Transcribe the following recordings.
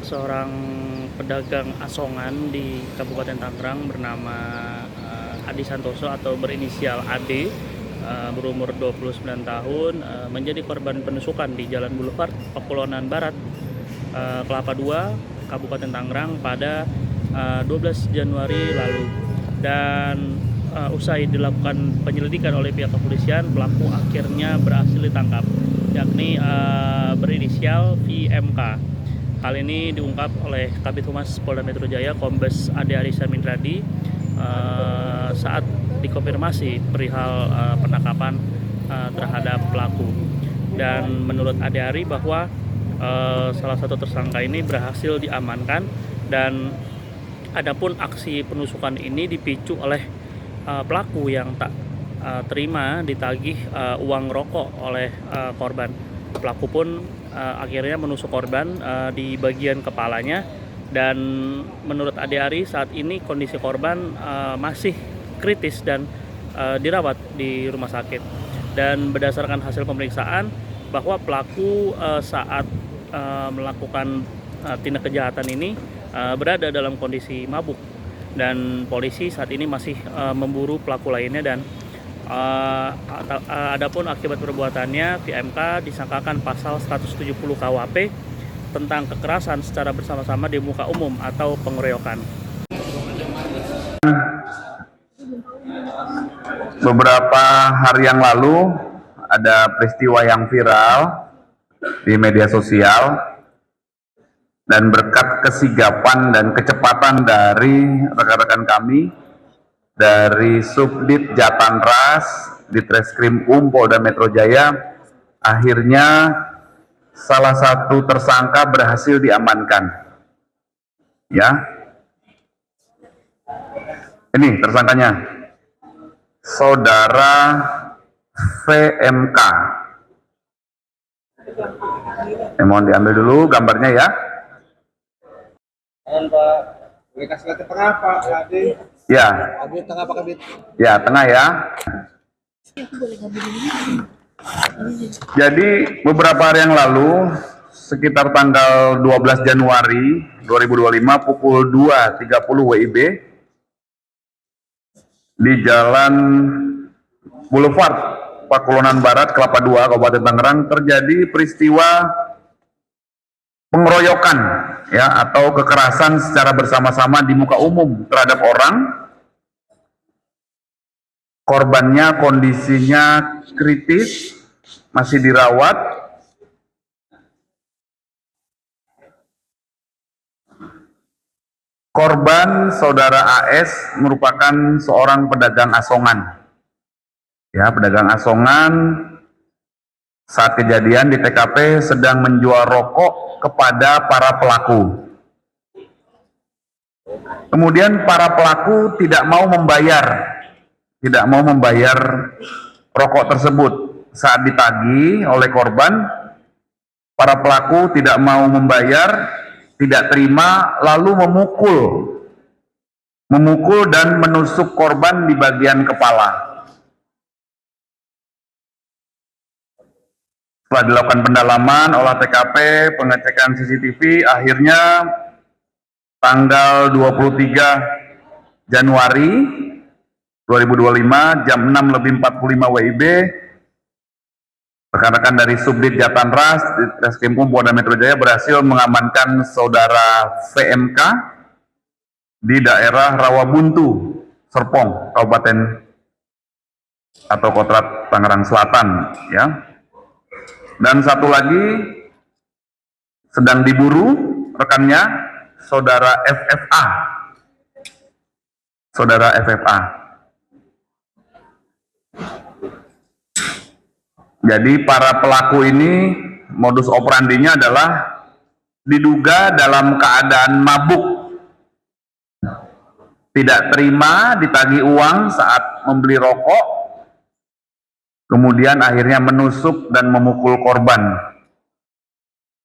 seorang pedagang asongan di Kabupaten Tangerang bernama Adi Santoso atau berinisial AD, berumur 29 tahun, menjadi korban penusukan di Jalan Boulevard Pakulonan Barat, Kelapa II, Kabupaten Tangerang pada 12 Januari lalu. Dan usai dilakukan penyelidikan oleh pihak kepolisian, pelaku akhirnya berhasil ditangkap, yakni berinisial VMK. Hal ini diungkap oleh Kabid Humas Polda Metro Jaya Kombes Ade Arisa Mindradi saat dikonfirmasi perihal penangkapan terhadap pelaku. Dan menurut Ade Ari bahwa salah satu tersangka ini berhasil diamankan, dan adapun aksi penusukan ini dipicu oleh pelaku yang tak terima ditagih uang rokok oleh korban. Pelaku pun akhirnya menusuk korban di bagian kepalanya, dan menurut Ade Ari saat ini kondisi korban masih kritis dan dirawat di rumah sakit. Dan berdasarkan hasil pemeriksaan bahwa pelaku saat melakukan tindak kejahatan ini berada dalam kondisi mabuk, dan polisi saat ini masih memburu pelaku lainnya. Dan adapun akibat perbuatannya, VMK disangkakan pasal 170 KUHP tentang kekerasan secara bersama-sama di muka umum atau pengeroyokan. Beberapa hari yang lalu ada peristiwa yang viral di media sosial, dan berkat kesigapan dan kecepatan dari rekan-rekan kami dari Subdit Jatanras di Treskrim Polda Metro Jaya, akhirnya salah satu tersangka berhasil diamankan. Ya, ini tersangkanya, Saudara VMK. Mohon diambil dulu gambarnya ya. Pak, boleh kasih lihat tengah Pak Ade? Ya. Kabit tengah Pak Kabit. Ya, tengah ya. Jadi beberapa hari yang lalu, sekitar tanggal 12 Januari 2025 pukul 2.30 WIB, di Jalan Boulevard Pakulonan Barat, Kelapa II, Kabupaten Tangerang, terjadi peristiwa pengeroyokan ya, atau kekerasan secara bersama-sama di muka umum terhadap orang. Korbannya kondisinya kritis, masih dirawat. Korban Saudara AS merupakan seorang pedagang asongan. Ya, pedagang asongan. Saat kejadian di TKP sedang menjual rokok kepada para pelaku. Kemudian para pelaku tidak mau membayar rokok tersebut. Saat ditagih oleh korban, para pelaku tidak mau membayar, tidak terima, lalu memukul dan menusuk korban di bagian kepala. Setelah dilakukan pendalaman, olah TKP, pengecekan CCTV, akhirnya tanggal 23 Januari 2025 jam 6.45 WIB, rekan-rekan dari Subdit Jatanras di Treskrim Polda Metro Jaya berhasil mengamankan Saudara VMK di daerah Rawabuntu, Serpong, Kabupaten atau Kota Tangerang Selatan, ya. Dan satu lagi sedang diburu rekannya, Saudara FFA. Saudara FFA. Jadi para pelaku ini modus operandinya adalah diduga dalam keadaan mabuk, tidak terima ditagih uang saat membeli rokok, kemudian akhirnya menusuk dan memukul korban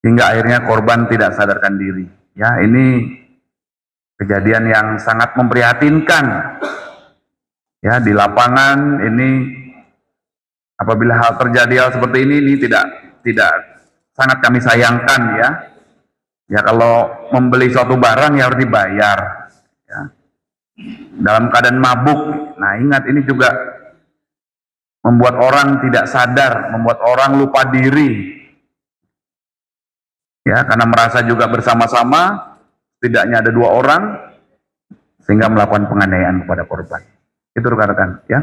hingga akhirnya korban tidak sadarkan diri. Ya, ini kejadian yang sangat memprihatinkan. Ya, di lapangan ini apabila hal terjadi hal seperti ini tidak sangat kami sayangkan ya. Ya kalau membeli suatu barang ya harus dibayar. Ya. Dalam keadaan mabuk. Nah ingat ini juga membuat orang tidak sadar, membuat orang lupa diri. Ya, karena merasa juga bersama-sama, setidaknya ada 2 orang, sehingga melakukan penganiayaan kepada korban. Itu rekan-rekan, ya.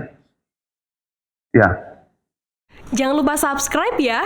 Ya. Jangan lupa subscribe ya.